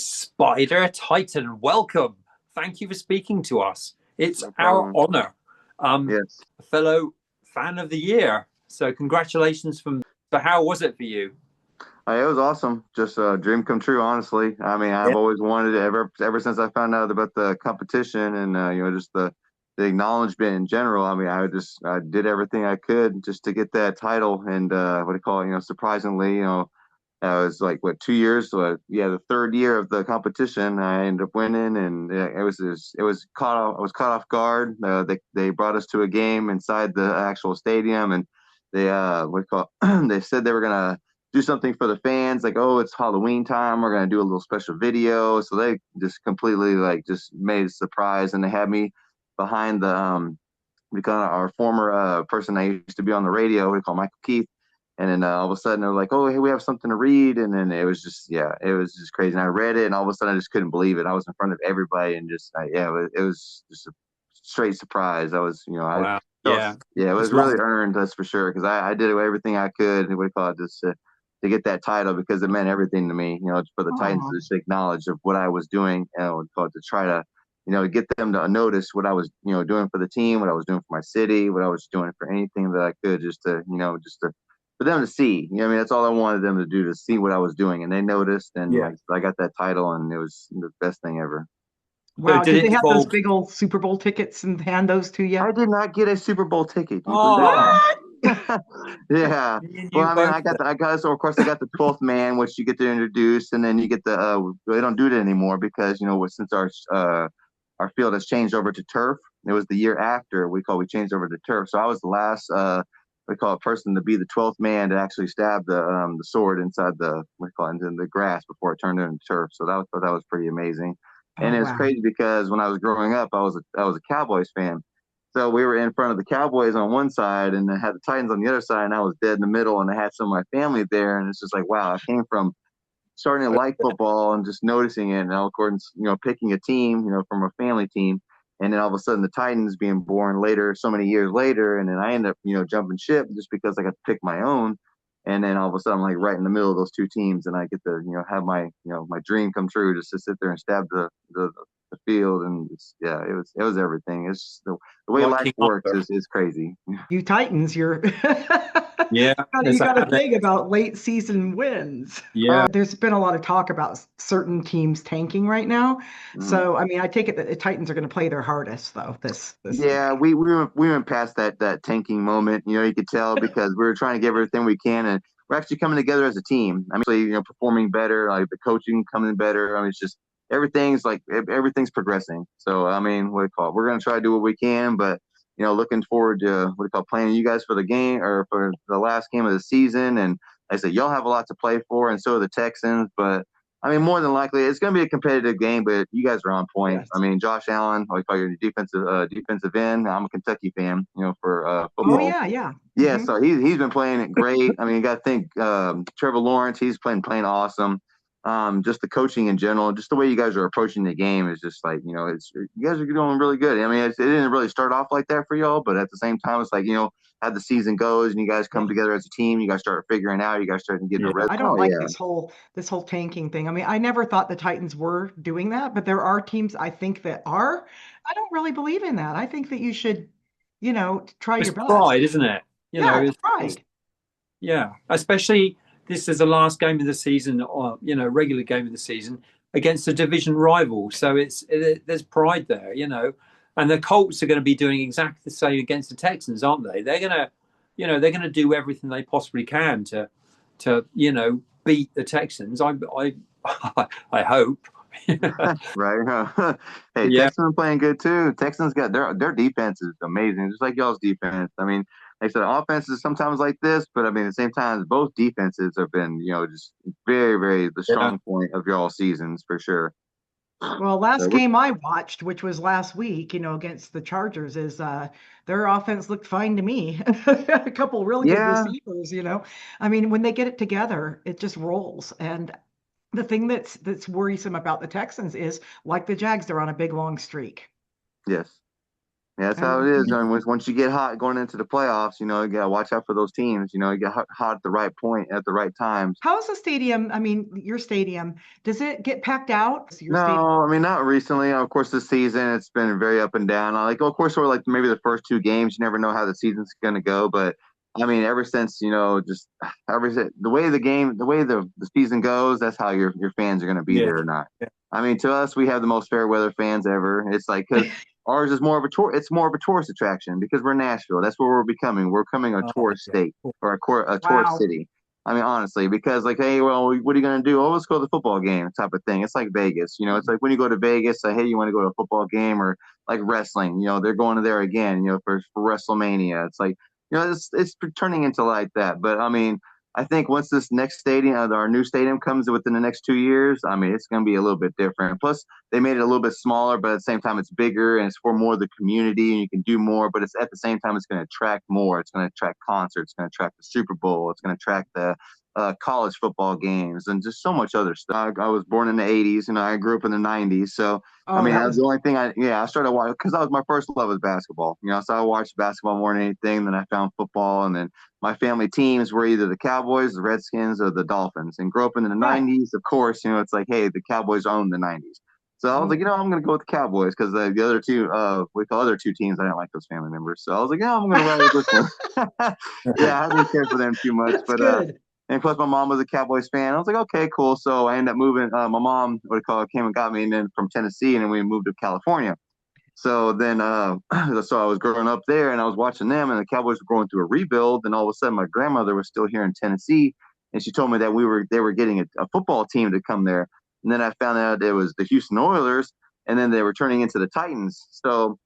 SpiderTitan, welcome. Thank you for speaking to us. It's No our problem. honor. Yes. Fellow fan of the year. So congratulations from. But how was it for you? It was awesome. Just a dream come true, honestly. I mean, Yeah. I've always wanted it ever since I found out about the competition and just the acknowledgement in general. I mean, I did everything I could just to get that title and what do you call it? Surprisingly, I was like what 2 years? So yeah, the third year of the competition, I ended up winning, and it was caught off. I was caught off guard. They brought us to a game inside the actual stadium, and they what do you call they said they were gonna do something for the fans, like, oh, it's Halloween time. We're gonna do a little special video. So they just completely like just made a surprise, and they had me behind the because our former person I used to be on the radio, we call Michael Keith. And then all of a sudden they're like, "Oh, hey, we have something to read." And then it was just, yeah, it was just crazy. And I read it, and all of a sudden I just couldn't believe it. I was in front of everybody, and just, yeah, it was just a straight surprise. I was, I Wow. felt, Yeah. yeah, it It's was really earned, that's for sure, because I did everything I could. What do you call it? Just to get that title because it meant everything to me. For the Titans Oh, to just acknowledge of what I was doing, what do you call it, to try to get them to notice what I was, doing for the team, what I was doing for my city, what I was doing for anything that I could, just to for them to see. I mean, that's all I wanted them to do, to see what I was doing, and they noticed, and yeah. like I got that title, and it was the best thing ever. So wow. did Did it they have those involve? big old Super Bowl tickets and hand those to you? I did not get a Super Bowl ticket. Can you believe Oh, What? that? Yeah. me and Well, you I mean, both. so of course I got the 12th man, which you get to introduce, and then you get they don't do it anymore because since our field has changed over to turf. It was the year after we changed over to turf. So I was the last we call it person to be the 12th man to actually stab the sword inside the we call it into the grass before it turned into turf. So that was pretty amazing. Oh, And it was wow. crazy because when I was growing up, I was a Cowboys fan. So we were in front of the Cowboys on one side, and I had the Titans on the other side, and I was dead in the middle, and I had some of my family there, and it's just like, wow, I came from starting to like football and just noticing it, and of course, picking a team, from a family team, and then all of a sudden the Titans being born later, so many years later, and then I end up, jumping ship just because I got to pick my own, and then all of a sudden I'm like right in the middle of those two teams, and I get to, have my dream come true, just to sit there and stab the field, and yeah, it was everything. It's just the way Like life King works Arthur. is crazy. You Titans, you're Yeah. you There's got a a, thing about late season wins. yeah. There's been a lot of talk about certain teams tanking right now. Mhm. So, I mean, I take it that the Titans are going to play their hardest though this Yeah, game. we went past that tanking moment. You could tell because we were trying to give everything we can, and we're actually coming together as a team. I mean, actually, performing better, like the coaching coming better. I mean, it's just everything's progressing. So I mean, what do you call it? We're gonna try to do what we can, but looking forward to what do you call it, playing you guys for the game or for the last game of the season. And like I said, y'all have a lot to play for, and so do the Texans, but. I mean, more than likely, it's going to be a competitive game, but you guys are on point. I Yes. mean, Josh Allen, I call your defensive end. I'm a Kentucky fan, for Oh football. yeah, yeah. Yeah, Hmm. so he's been playing it great. I mean, you got to think Trevor Lawrence, he's playing awesome. Just the coaching in general, just the way you guys are approaching the game is just like it's you guys are doing really good. I mean, it didn't really start off like that for y'all, but at the same time, it's like how the season goes and you guys come together as a team, you guys start figuring out, you guys starting to get a Yeah, rhythm. I don't Oh like yeah, this whole tanking thing. I mean, I never thought the Titans were doing that, but there are teams I think that are. I don't really believe in that. I think that you should, try It's your best. pride, isn't it? Yeah, it's It's pride. yeah. Especially this is the last game of the season, or regular game of the season against a division rival. So there's pride there, and the Colts are going to be doing exactly the same against the Texans, aren't they? They're gonna do everything they possibly can to beat the Texans. I hope. right. Huh? Hey, Yeah. Texans are playing good too. Texans got their defense is amazing, just like y'all's defense. I mean, like I said, offense is sometimes like this, but I mean, at the same time, both defenses have been, just very, very the Yeah. strong point of y'all seasons for sure. Well, So last game I watched, which was last week, against the Chargers, is their offense looked fine to me. A couple really good yeah, receivers. I mean, when they get it together, it just rolls. And the thing that's worrisome about the Texans is, like the Jags, they're on a big long streak. yes, Yeah, that's I how love it is. it. I mean, once you get hot going into the playoffs, you know, you gotta watch out for those teams. You know, you get hot at the right point at the right times. How's the stadium? I mean, your stadium, does it get packed out? So your stadium. No, I mean not recently. Of course, this season it's been very up and down. Like, of course, we're like maybe the first two games. You never know how the season's going to go, but I mean, ever since just the way the season goes, that's how your fans are going to be Yeah. there or not. I mean, to us, we have the most fair weather fans ever. It's like because ours is more of a tour. It's more of a tourist attraction because we're Nashville. That's what we're becoming. We're becoming a tourist Okay. state or a tourist Wow. city. I mean, honestly, because like, hey, well, what are you gonna do? Oh, let's go to the football game, type of thing. It's like Vegas, you know. It's like when you go to Vegas, say, hey, you want to go to a football game or like wrestling, you know, they're going to there again, you know, for WrestleMania. It's like, you know, it's turning into like that. But I mean, I think once this next stadium, our new stadium comes within the next 2 years, I mean, it's gonna be a little bit different. Plus, they made it a little bit smaller, but at the same time, it's bigger and it's for more of the community, and you can do more. But it's at the same time, it's going to attract more. It's going to attract concerts. It's going to attract the Super Bowl. It's going to attract the college football games and just so much other stuff. I was born in the 80s and I grew up in the 90s. So, I Oh, mean, that that's was the only thing I started watching because that was my first love was basketball. You know, so I watched basketball more than anything. Then I found football. And then my family teams were either the Cowboys, the Redskins, or the Dolphins. And grew up in the right. 90s, of course, you know, it's like, hey, the Cowboys owned the 90s. So I was like, you know, I'm going to go with the Cowboys because the other two, with the other two teams, I didn't like those family members. So I was like, yeah, I'm going to ride with this one. Yeah, I didn't care for them too much, That's but good. and plus, my mom was a Cowboys fan. I was like, okay, cool. So I ended up moving. My mom, what do you call it, came and got me, and then from Tennessee, and then we moved to California. So then, so I was growing up there, and I was watching them, and the Cowboys were going through a rebuild. And all of a sudden, my grandmother was still here in Tennessee, and she told me that they were getting a football team to come there. And then I found out it was the Houston Oilers, and then they were turning into the Titans. So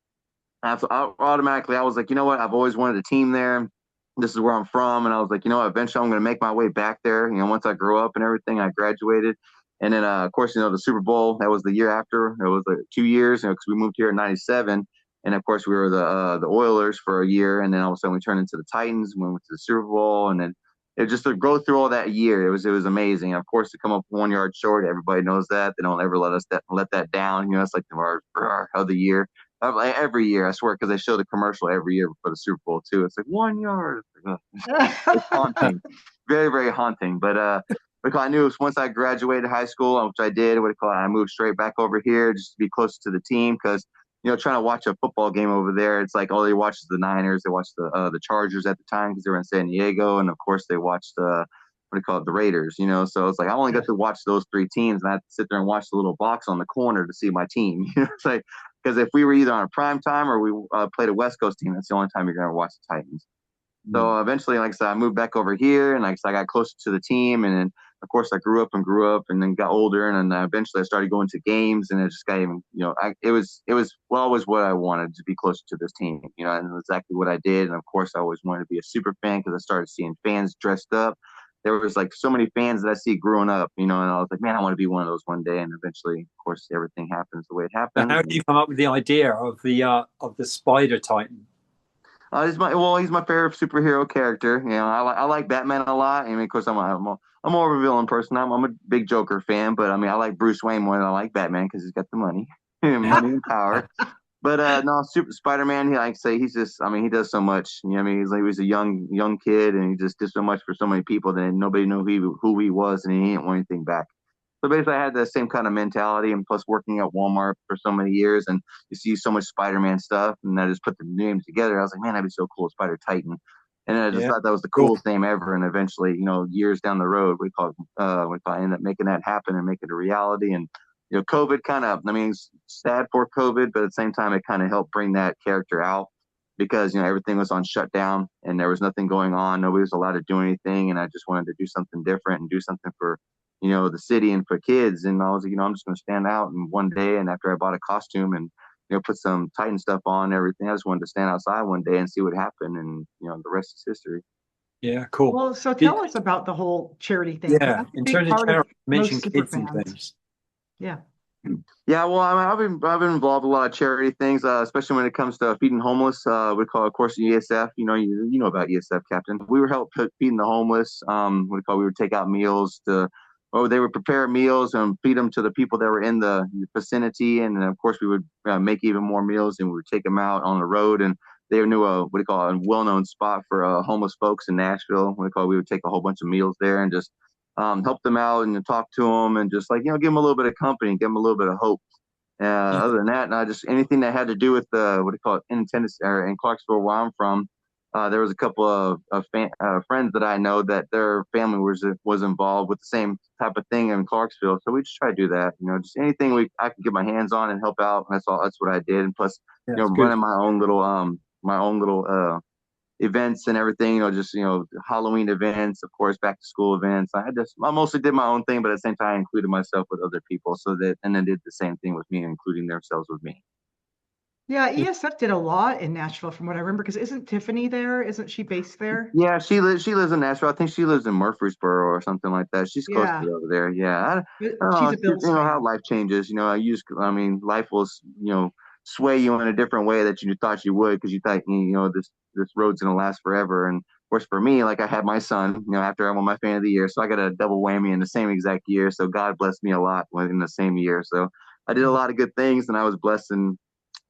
automatically, I was like, you know what? I've always wanted a team there. This is where I'm from. And I was like, you know what? Eventually, I'm going to make my way back there. You know, once I grew up and everything, I graduated. And then, of course, you know, the Super Bowl, that was the year after. It was like 2 years, you know, because we moved here in 97. And of course, we were the Oilers for a year. And then all of a sudden, we turned into the Titans. We went to the Super Bowl. And then it just to go through all that year, it was amazing. And of course, to come up 1 yard short, everybody knows that. They don't ever let that down. You know, it's like our of the year every year, I swear, because they show the commercial every year for the Super Bowl too. It's like 1 yard. It's haunting, very very haunting. But because I knew once I graduated high school, which I did, what do you call it? I moved straight back over here just to be closer to the team because you know trying to watch a football game over there, it's like all they watch is the Niners, they watch the Chargers at the time because they were in San Diego, and of course they watched what do you call it, the Raiders, you know. So it's like I only got to watch those three teams, and I had to sit there and watch the little box on the corner to see my team. You know, it's like because if we were either on a prime time or we played a West Coast team, that's the only time you're going to watch the Titans. So eventually, like I said, I moved back over here, and like I said, I got closer to the team, and then of course I grew up, and then got older, and then eventually I started going to games, and it just got even, you know, it was always what I wanted to be closer to this team, you know, and exactly what I did, and of course I always wanted to be a super fan because I started seeing fans dressed up. There was like so many fans that I see growing up, you know, and I was like, man, I want to be one of those one day, and eventually, of course, everything happens the way it So happens. how do you come up with the idea of the Spider Titan? He's my favorite superhero character. You know, I like Batman a lot. I mean, of course, I'm more of a villain person. I'm a big Joker fan, but I mean, I like Bruce Wayne more than I like Batman because he's got the money, money and power. But no, Super Spider-Man. He like I say he's just. I mean, he does so much. You know, what I mean, he was a young kid, and he just did so much for so many people that nobody knew who he was, and he didn't want anything back. So basically, I had the same kind of mentality, and plus working at Walmart for so many years, and you see so much Spider-Man stuff, and I just put the names together. I was like, man, that'd be so cool, Spider-Titan. And I just Yeah, thought that was the cool. coolest name ever. And eventually, you know, years down the road, we ended up making that happen and make it a reality. And you know, COVID kind of, I mean, it's sad for COVID, but at the same time, it kind of helped bring that character out because you know everything was on shutdown and there was nothing going on. Nobody was allowed to do anything, and I just wanted to do something different and do something for you know the city and for kids. And I was like, you know, I'm just going to stand out. And one day, and after I bought a costume and you know put some Titan stuff on and everything, I just wanted to stand outside one day and see what happened. And you know, the rest is history. Yeah, cool. Well, so Did, tell us about the whole charity thing, because yeah, that's a in big terms of part of charity, you mentioned most super kids and fans. things. Yeah. Yeah, well, I mean, I've been involved in a lot of charity things, especially when it comes to feeding homeless. We call, of course, ESF. You know, you know about ESF, Captain. We were help feeding the homeless. We would take out meals to or they would prepare meals and feed them to the people that were in the vicinity. And then, of course, we would make even more meals, and we would take them out on the road. And they knew a what do you call it, a well-known spot for homeless folks in Nashville. What do you call it? We would take a whole bunch of meals there and just help them out and talk to them and just like give them a little bit of company, give them a little bit of hope. Other than that, not just anything that had to do with what do you call it, in Tennessee or in Clarksville, where I'm from. There was a couple of friends that I know that their family was involved with the same type of thing in Clarksville. So we just try to do that, just anything I could get my hands on and help out. That's all. That's what I did. And plus, running my own little events and everything. Just Halloween events, of course, back to school events. I mostly did my own thing, but at the same time, I included myself with other people. And then did the same thing with me, including themselves with me. Yeah, ESF did a lot in Nashville from what I remember, because isn't Tiffany there? Isn't she based there? Yeah, she lives in Nashville. I think she lives in Murfreesboro or something like that. She's close to Yeah, over there. Yeah, I don't know. she's a Bills How fan. life changes. Life will sway you in a different way that you thought you would because you thought this road's gonna last forever. And of course, for me, like I had my son. After I won my fan of the year, so I got a double whammy in the same exact year. So God blessed me a lot in the same year. So I did a lot of good things, and I was blessed in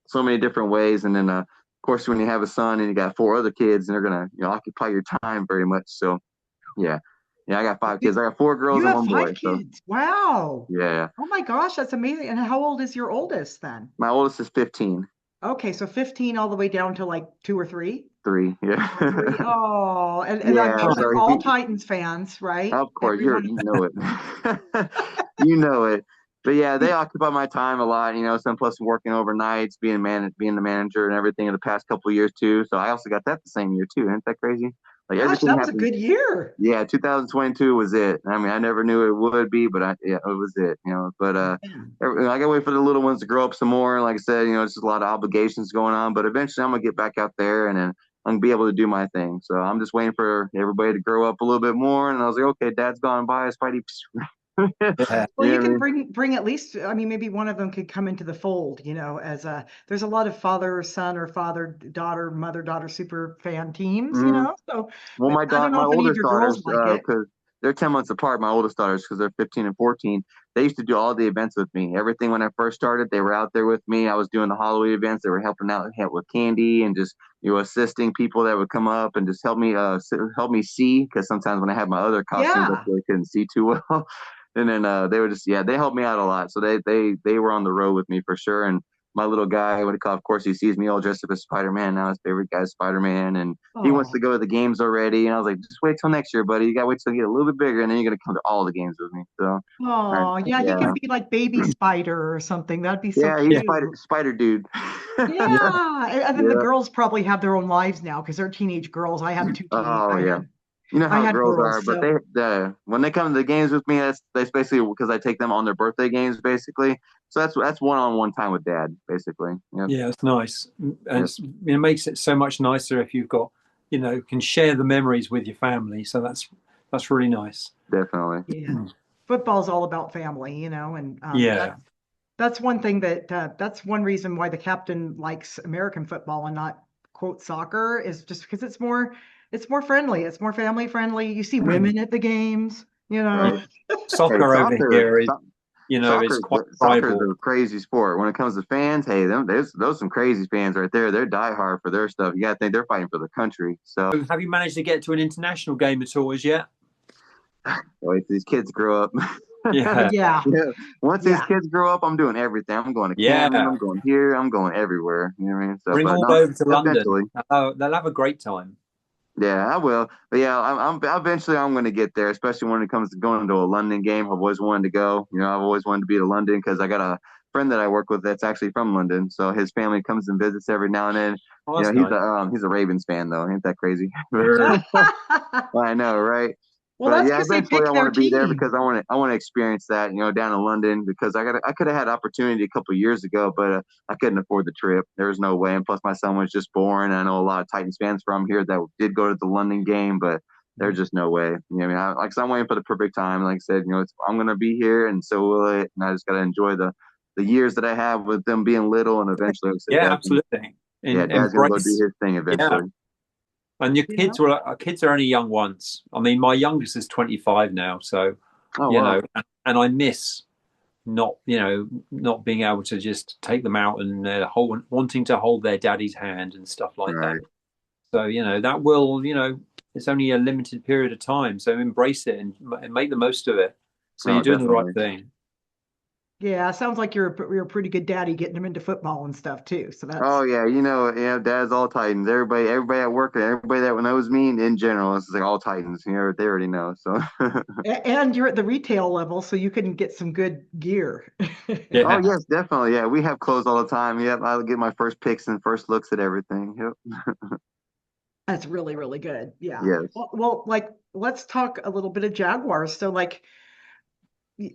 so many different ways. And then, of course, when you have a son and you got four other kids, and they're gonna occupy your time very much. So yeah, I got five kids. I got four girls You and have one boy. five So kids. Wow. yeah, Oh my gosh, that's amazing. And how old is your oldest then? my oldest is 15. Okay, so 15 all the way down to like two or three? Three. Two or three. Yeah. Oh, and I'm Yeah. sure So they're all Titans fans, right? of course, Everyone. you know it. You know it. But yeah, they occupy my time a lot. Some plus working overnights, being the manager and everything in the past couple of years too. So I also got that the same year too. Isn't that crazy? Like Gosh, everything that was a happened. good year. Yeah, 2022 was it. I mean, I never knew it would be, but yeah, it was it. But Man. I gotta wait for the little ones to grow up some more. And like I said, it's just a lot of obligations going on. But eventually, I'm gonna get back out there and then I'm gonna be able to do my thing. So I'm just waiting for everybody to grow up a little bit more. And I was like, okay, Dad's gone by. Spidey. Yeah. Well, You you know what I can mean? bring at least, I mean, maybe one of them could come into the fold, as there's a lot of father son or father daughter, mother daughter super fan teams, Mhm. so Well, I don't know my if any of oldest your girls daughters, like it. because they're 10 months apart. My oldest daughters, because they're 15 and 14, they used to do all the events with me. Everything when I first started, they were out there with me. I was doing the Halloween events. They were helping out with candy and just assisting people that would come up and just help me see because sometimes when I had my other costumes, I Yeah. really couldn't see too well. And then they were just they helped me out a lot. So they were on the road with me for sure. And my little guy, what do you call? Of course, he sees me all dressed up as Spider-Man. Now his favorite guy is Spider-Man, and he wants to Oh, go to the games already. And I was like, just wait till next year, buddy. You got to wait till you get a little bit bigger, and then you're gonna come to all the games with me. So, oh, yeah, he yeah, can be like baby spider or something. That'd be so yeah, he's Yeah. cute. Spider Dude. Yeah. Yeah. And then the Yeah. girls probably have their own lives now because they're teenage girls. I have two teen. Oh yeah. You know I how had girls are, girls, but so when they come to the games with me, that's basically because I take them on their birthday games, basically. So that's one-on-one time with Dad, basically. Yep. Yeah, it's nice, and Yep. it makes it so much nicer if you've got, can share the memories with your family. So that's really nice. Definitely. yeah. Football's all about family, and Yeah, that's one thing that's one reason why the captain likes American football and not quote soccer is just because it's more friendly, it's more family friendly. You see women at the games, Right. Hey, soccer over here is, is quite soccer is tribal. a crazy sport. When it comes to fans, hey, there's those some crazy fans right there. They're diehard for their stuff. You gotta think they're fighting for the country. So Have you managed to get to an international game at all as yet? wait till these kids grow up. Yeah, Yeah, Yeah. Once these yeah. kids grow up, I'm doing everything. I'm going to Canton. yeah. I'm going here. I'm going everywhere. You know what I mean? So, Bring but them all no, over to London. eventually, They'll have a great time. yeah, I will. But yeah, eventually I'm going to get there. Especially when it comes to going to a London game. I've always wanted to go. I've always wanted to be to London because I got a friend that I work with that's actually from London. So his family comes and visits every now and then. Oh, that's nice. He's a Ravens fan though. Ain't that crazy? Sure. I know, right? Well, But that's yeah, because they eventually I pick want their to be there team. because I want to experience that, down in London because I could have had opportunity a couple of years ago, but I couldn't afford the trip. There was no way, and plus my son was just born. I know a lot of Titans fans from here that did go to the London game, but there's just no way. What I mean, I'm waiting for the perfect time. Like I said, I'm gonna be here, and so will it, and I just gotta enjoy the years that I have with them being little, and eventually, like I said, Yeah, absolutely. Dad's gonna go do Embrace. his thing Yeah, eventually. and your You kids know? are our kids are only young ones. I mean, my youngest is 25 now, so Oh you wow. know, and I miss not, not being able to just take them out and wanting to hold their daddy's hand and stuff like that. Right. So, that will, it's only a limited period of time. So embrace it and make the most of it. So you're No, doing the right definitely. thing. Yeah, sounds like you're a pretty good daddy getting them into football and stuff too. So Oh that's yeah, Dad's all Titans. Everybody at work, and everybody that knows me in general, it's like all Titans. They already know. So, and you're at the retail level, so you can get some good gear. oh Yeah. yes, definitely. Yeah, we have clothes all the time. Yep, I'll get my first picks and first looks at everything. Yep. That's really, really good. Yeah. Yes. Well, like let's talk a little bit of Jaguars. So like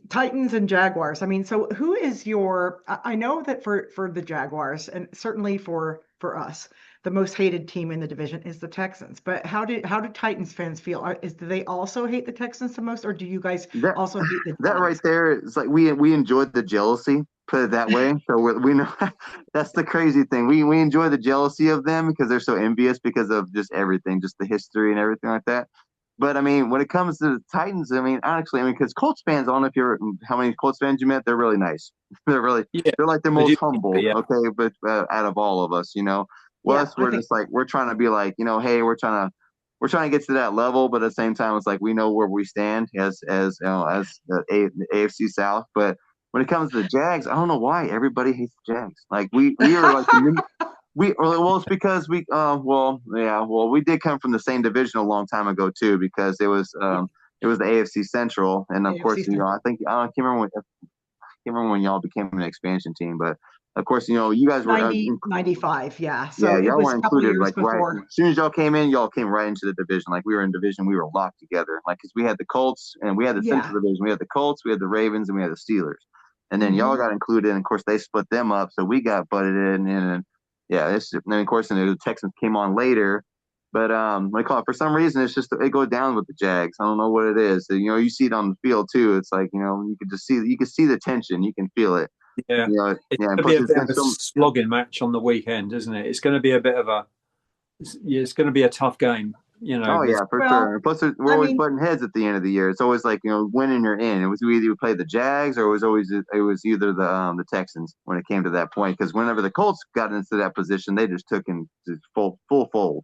Titans and Jaguars. I mean, so who is your I know that for the Jaguars and certainly for us, the most hated team in the division is the Texans. But how do Titans fans feel? Do they also hate the Texans the most, or do you guys That also hate the that right Jags? there is like we enjoyed the jealousy. Put it that way. So we know that's the crazy thing. We enjoy the jealousy of them because they're so envious because of just everything, just the history and everything like that. But I mean, when it comes to the Titans, I mean, honestly, because Colts fans, I don't know if you're how many Colts fans you met. They're really nice. Yeah. They're like the I do. most humble. Yeah. Okay, but out of all of us, well, Yeah, us I we're think just like we're trying to be like, hey, we're trying to get to that level, but at the same time, it's like we know where we stand as the AFC South. But when it comes to the Jags, I don't know why everybody hates the Jags. Like we are like well, it's because we did come from the same division a long time ago too, because it was the AFC Central, and of AFC course, Central. I think I can't remember when y'all became an expansion team, but of course, you guys were 90, 95, yeah. yeah, So it y'all was were a couple included years like right before. as soon as y'all came in, y'all came right into the division. Like we were in division, we were locked together. Like because we had the Colts and we had the Yeah. Central Division, we had the Colts, we had the Ravens, and we had the Steelers. And then y'all Hmm. got included, and of course they split them up, so we got butted in. And yeah, and then of course and the Texans came on later. But what do you call it? For some reason, it's just it goes down with the Jags. I don't know what it is. So, you see it on the field too. It's like you can see the tension, you can feel it. Yeah. It's Yeah, and going to be plus a it's bit been of a so slogging match on the weekend, isn't it? It's going to be a bit of it's going to be a tough game. Oh There's yeah, for sure. Well, And plus, we're I always mean, butting heads at the end of the year. It's always like winning or in. It was we either play the Jags or it was either the Texans when it came to that point. Because whenever the Colts got into that position, they just took in full fold.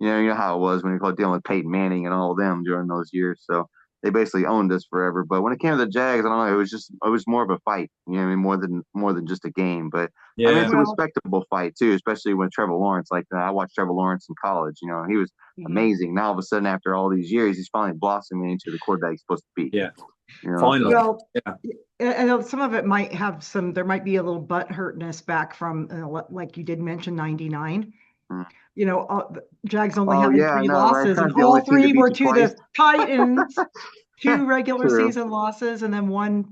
You know how it was when you called dealing with Peyton Manning and all of them during those years. So they basically owned us forever. But when it came to the Jags, I don't know. It was more of a fight. What I mean, more than just a game. But I mean, it's yeah. a well, respectable fight too, especially when Trevor Lawrence. Like I watched Trevor Lawrence in college. He was mhm. amazing. Now all of a sudden, after all these years, he's finally blossoming into the quarterback he's supposed to be. Yeah. So Finally. Well, Yeah. and some of it might have there might be a little butt hurtness back from, like you did mention, 99. mm. The Jags only Oh having yeah, I three know, right? losses, and The only all team to three beat were you to twice. the Titans, two regular True. season losses, and then one,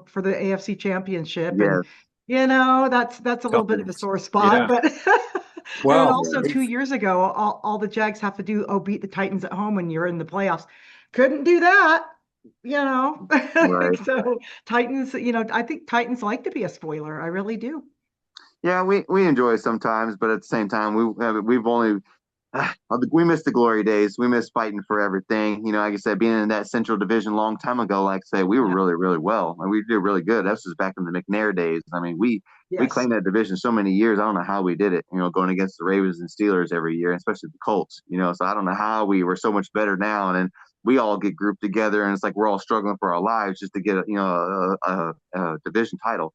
for the AFC Championship. And, Yes. that's a little bit of a Confidence. sore spot. Yeah. But, and then Well, also Yeah. 2 years ago, all the Jags have to do, beat the Titans at home when you're in the playoffs. Couldn't do that. You know, Right. so Titans, I think Titans like to be a spoiler. I really do. Yeah, we enjoy it sometimes, but at the same time, we've only we miss the glory days. We miss fighting for everything. Like I said, being in that Central Division a long time ago, like I say, we were Yeah. really, really well. And we did really good. This was back in the McNair days. I mean, we Yes. claimed that division so many years. I don't know how we did it. Going against the Ravens and Steelers every year, especially the Colts. So I don't know how we were so much better now. And then we all get grouped together, and it's like we're all struggling for our lives just to get a division title.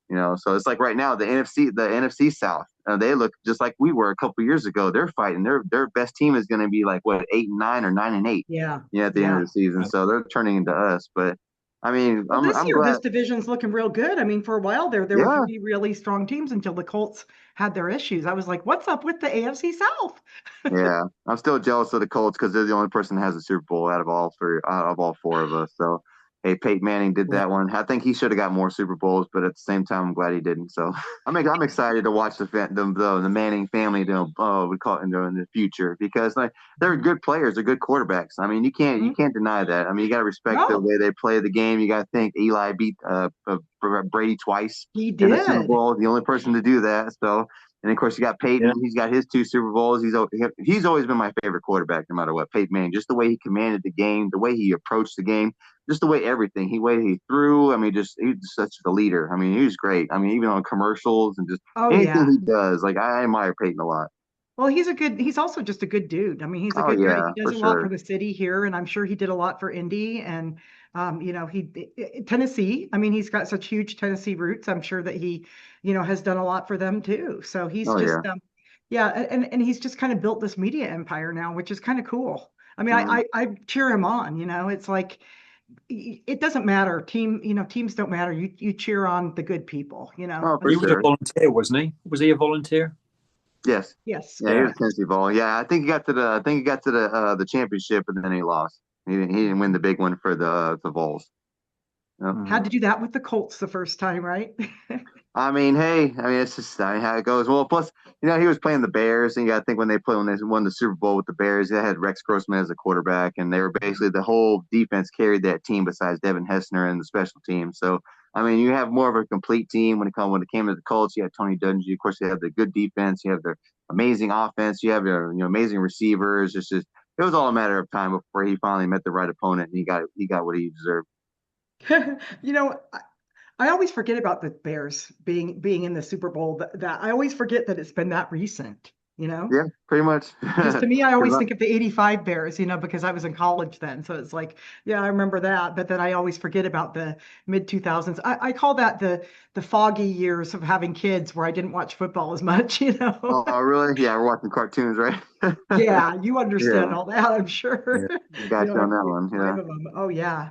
So it's like right now the NFC South, they look just like we were a couple years ago. They're fighting. Their best team is going to be like what 8-9 or 9-8. Yeah. Yeah, at the end of Yeah. the season. So they're turning into us. But I mean, Well, this I'm year, glad. this division's looking real good. I mean, for a while there were Yeah, three really strong teams until the Colts had their issues. I was like, what's up with the AFC South? yeah. I'm still jealous of the Colts because they're the only person that has a Super Bowl out of all four of us. So hey, Peyton Manning did that one. I think he should have got more Super Bowls, but at the same time, I'm glad he didn't. So I'm excited to watch the Manning family. We call it in the future because like they're Mhm. good players, they're good quarterbacks. I mean, you Mhm. can't deny that. I mean, you got to respect the No, way they play the game. You got to think Eli beat Brady twice he in the Super did. Bowl, the only person to do that. So. And of course, you got Peyton. yeah. He's got his two Super Bowls. He's always been my favorite quarterback, no matter what. Peyton Manning, just the way he commanded the game, the way he approached the game. just the way everything, way he threw. I mean, just he's such a leader. I mean, he was great. I mean, even on commercials and just Oh anything yeah. he does, like I admire Peyton a lot. Well, he's also just a good dude. I mean, he's a Oh good guy. He yeah, does for a lot for sure. the city here, and I'm sure he did a lot for Indy and Tennessee. I mean, he's got such huge Tennessee roots. I'm sure that he, has done a lot for them too. So he's Oh just yeah. yeah, and he's just kind of built this media empire now, which is kind of cool. I mean, Mhm. I cheer him on, It's like it doesn't matter. Teams don't matter. You cheer on the good people. Oh, for He was a sure. volunteer, wasn't he? Was he a volunteer? Yes. Yes. Yeah, he Yeah. was Tennessee ball. Yeah, I think he got to the championship, and then he lost. He didn't win the big one for the Vols. Yep. Had Mhm. to do that with the Colts the first time, right? I mean, hey, I mean, it's just how it goes. Well, plus, he was playing the Bears, and you got to think when they won the Super Bowl with the Bears, they had Rex Grossman as a quarterback, and they were basically the whole defense carried that team besides Devin Hessner and the special team. So, I mean, you have more of a complete team when it came to the Colts. You had Tony Dungy, of course. You have the good defense. You have the amazing offense. You have your amazing receivers. It's just it was all a matter of time before he finally met the right opponent, and he got what he deserved. You know, I always forget about the Bears being in the Super Bowl. That I always forget that it's been that recent, you know? Yeah, pretty much. Because to me, I always 'Cause think of the '85 Bears, because I was in college then. So it's like, yeah, I remember that. But then I always forget about the mid 2000s. I call that the foggy years of having kids where I didn't watch football as much, you know? Oh, really? Yeah, we're watching cartoons, right? Yeah, you understand Yeah, all that, I'm sure. Yeah. got you I on that played one. five Yeah. of them. Oh yeah.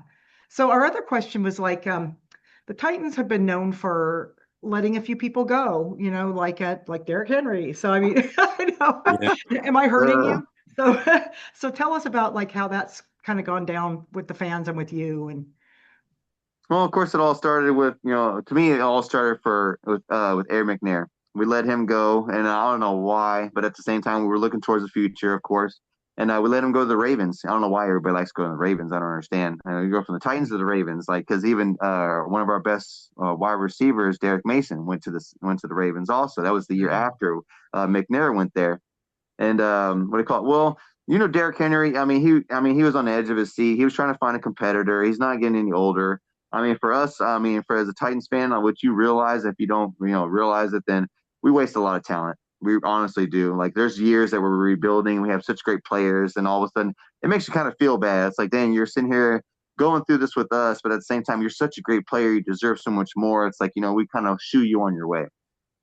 So our other question was like, the Titans have been known for letting a few people go, like Derrick Henry. So I mean, I Yeah. know. Am I hurting Uh, you? So so tell us about like how that's kind of gone down with the fans and with you and well, of course, it all started with to me, it all started with Air McNair. We let him go, and I don't know why, but at the same time, we were looking towards the future, of course, and we let him go to the Ravens. I don't know why everybody likes going to the Ravens. I don't understand. You go from the Titans to the Ravens, like because even one of our best wide receivers, Derek Mason, went to the Ravens. Also, that was the year Mhm. after McNair went there. And what do you call it? Well, Derrick Henry. I mean, he was on the edge of his seat. He was trying to find a competitor. He's not getting any older. I mean, for us, I mean, for as a Titans fan, what you realize, if you don't, realize it, then we waste a lot of talent. We honestly do. Like, there's years that we're rebuilding. We have such great players, and all of a sudden, it makes you kind of feel bad. It's like, dang, you're sitting here going through this with us, but at the same time, you're such a great player. You deserve so much more. It's like, we kind of shoo you on your way.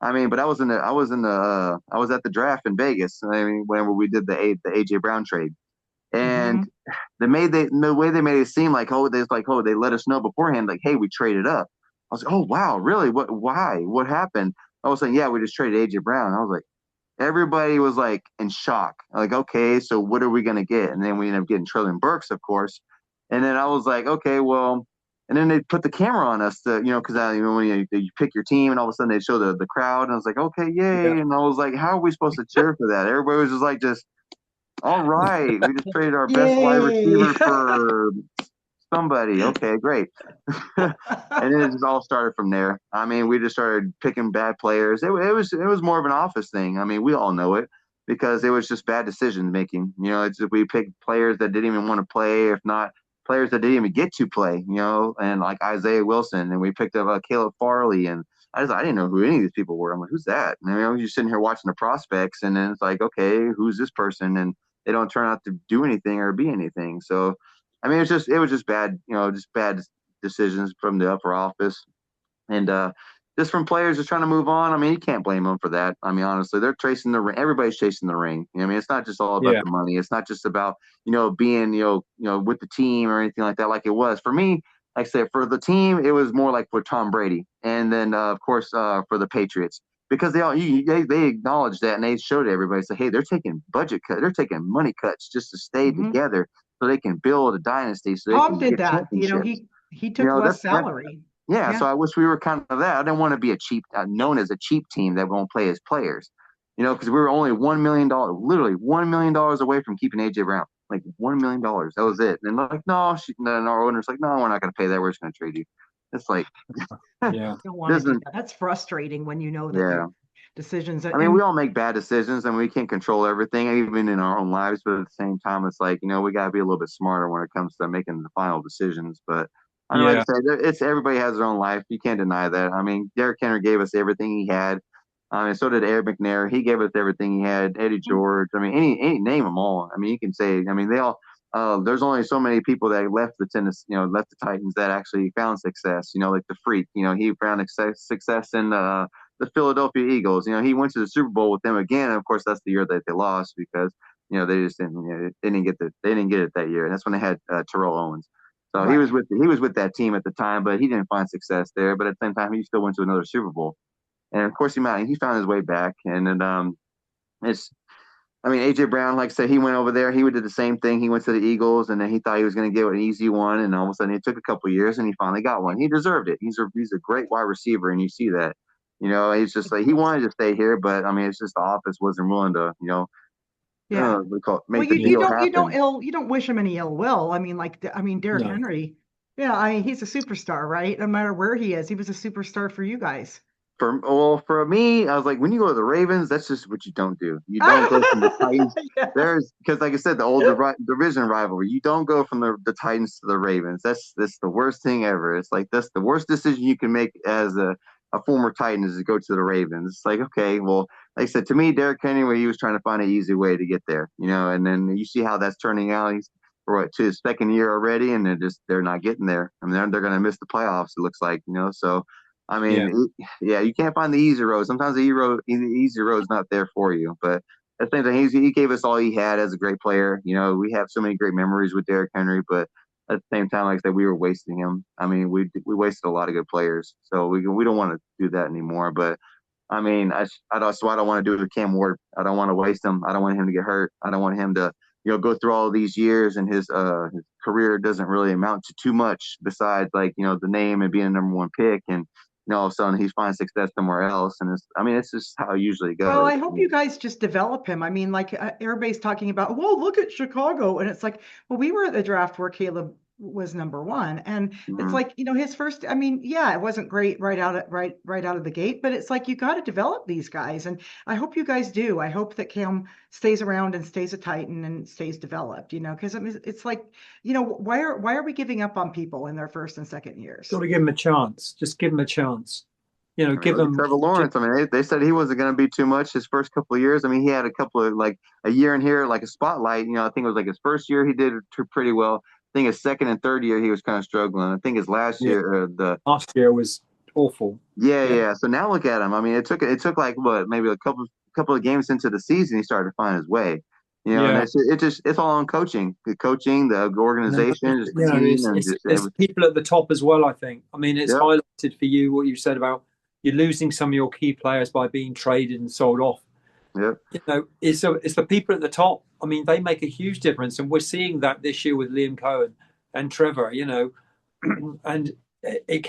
I mean, but I was at the draft in Vegas. I mean, whenever we did the AJ Brown trade, and Mhm. the way they made it seem like they let us know beforehand like, hey, we traded up. I was like, oh wow, really? What happened? I was like, yeah, we just traded AJ Brown. I was like, everybody was like in shock. Like, okay, so what are we gonna get? And then we ended up getting Trillion Burks, of course. And then I was like, okay, well, and then they put the camera on us to, because when you pick your team and all of a sudden they show the crowd, and I was like, okay, Yeah. yay. And I was like, how are we supposed to cheer for that? Everybody was just like, just all right, we just traded our best wide Yay. receiver for somebody. Okay, great. And then it just all started from there. I mean, we just started picking bad players. It was more of an office thing. I mean, we all know it because it was just bad decision making. It's we picked players that didn't even want to play, if not players that didn't even get to play. And like Isaiah Wilson, and we picked up Caleb Farley, and I didn't know who any of these people were. I'm like, who's that? And I was just sitting here watching the prospects, and then it's like, okay, who's this person? And they don't turn out to do anything or be anything. So, I mean, it was just bad, just bad decisions from the upper office, and just from players just trying to move on. I mean, you can't blame them for that. I mean, honestly, they're chasing the ring. Everybody's chasing the ring. I mean, it's not just all about Yeah. the money. It's not just about being with the team or anything like that. Like it was for me. Like I said, for the team, it was more like for Tom Brady, and then of course for the Patriots. Because they acknowledged that and they showed everybody, say, hey, they're taking budget cuts, they're taking money cuts just to stay Mhm. together so they can build a dynasty so they Tom can did get that. championships. He took That's less that. salary. Yeah, Yeah. so I wish we were kind of that. I didn't want to be known as a cheap team that won't play as players. Because we were only $1 million, literally $1 million away from keeping AJ Brown. Like $1 million, that was it. And they're like, no, and our owner's like, no, we're not going to pay that. We're just going to trade you. It's like, Yeah. Don't want to do doesn't, that. That's frustrating when you know that yeah. decisions. I mean, we And all make bad decisions and we can't control everything, even in our own lives. But at the same time, it's like, we got to be a little bit smarter when it comes to making the final decisions. But I mean, like I Yeah. said, it's everybody has their own life. You can't deny that. I mean, Derrick Henry gave us everything he had. I mean, so did Eric McNair. He gave us everything he had. Eddie George. I mean, any name them all. I mean, you can say. I mean, they all. There's only so many people that left the tennis, left the Titans that actually found success. Like the Freak. He found success in the Philadelphia Eagles. He went to the Super Bowl with them again. And of course, that's the year that they lost because they just didn't they didn't get it that year. And that's when they had Terrell Owens. So he right. was with that team at the time, but he didn't find success there. But at the same time, he still went to another Super Bowl. And of course, he found his way back. And then it's I mean, AJ Brown, like I said, he went over there. He did the same thing. He went to the Eagles, and then he thought he was going to get an easy one, and all of a sudden it took a couple of years, and he finally got one. He deserved it. He's a great wide receiver, and you see that. He's just like he wanted to stay here, but I mean, it's just the office wasn't willing to, Yeah. Well, make the Yeah. deal happen. you don't wish him any ill will. I mean, Derrick No. Henry. Yeah, I mean, he's a superstar, right? No matter where he is, he was a superstar for you guys. For me, I was like, when you go to the Ravens, that's just what you don't do. You don't go from the Titans. Yeah. There's because, like I said, the old division rivalry. You don't go from the Titans to the Ravens. That's the worst thing ever. It's like that's the worst decision you can make as a former Titan is to go to the Ravens. It's like, okay, well, like I said, to me, Derrick Henry, he was trying to find an easy way to get there, and then you see how that's turning out. He's to his second year already, and they're not getting there. I mean, they're going to miss the playoffs. It looks like, so. I Yeah. mean, yeah, you can't find the easy road. Sometimes the easy road's not there for you. But at the same time, he gave us all he had as a great player. We have so many great memories with Derrick Henry, but at the same time, like I said, we were wasting him. I mean, we wasted a lot of good players, so we don't want to do that anymore. But I mean, that's why I don't want to do it with Cam Ward. I don't want to waste him. I don't want him to get hurt. I don't want him to go through all of these years and his career doesn't really amount to too much besides like the name and being a number one pick and all of a sudden he finds success somewhere else. And it's just how it usually Well, goes. I hope you guys just develop him. I mean, everybody's talking about, well, look at Chicago. And it's like, well, we were at the draft where Caleb was number one. And it's Mhm. like, his first, I mean, yeah, it wasn't great right out of the gate, but it's like you got to develop these guys. And I hope you guys do. I hope that Cam stays around and stays a Titan and stays developed, because I mean, it's like, why are we giving up on people in their first and second years? Got to give him a chance. Just give him a chance. I mean, Give look at him. Trevor Lawrence. I mean, they said he wasn't going to be too much his first couple of years. I mean, he had a couple of like a year in here, like a spotlight. I think it was like his first year he did pretty well. I think his second and third year he was kind of struggling. I think his last Yeah. year, the Last year was awful. yeah, Yeah. yeah. So now look at him. I mean, it took like what maybe a couple of games into the season he started to find his way. And Yeah. it's all on coaching, the No, organization, just the team, and just it's everything. people at the top as well, I think. I mean, it's Yep, highlighted for you what you said about you're losing some of your key players by being traded and sold off. yep. It's the people at the top. I mean, they make a huge difference, and we're seeing that this year with Liam Cohen and Trevor. And it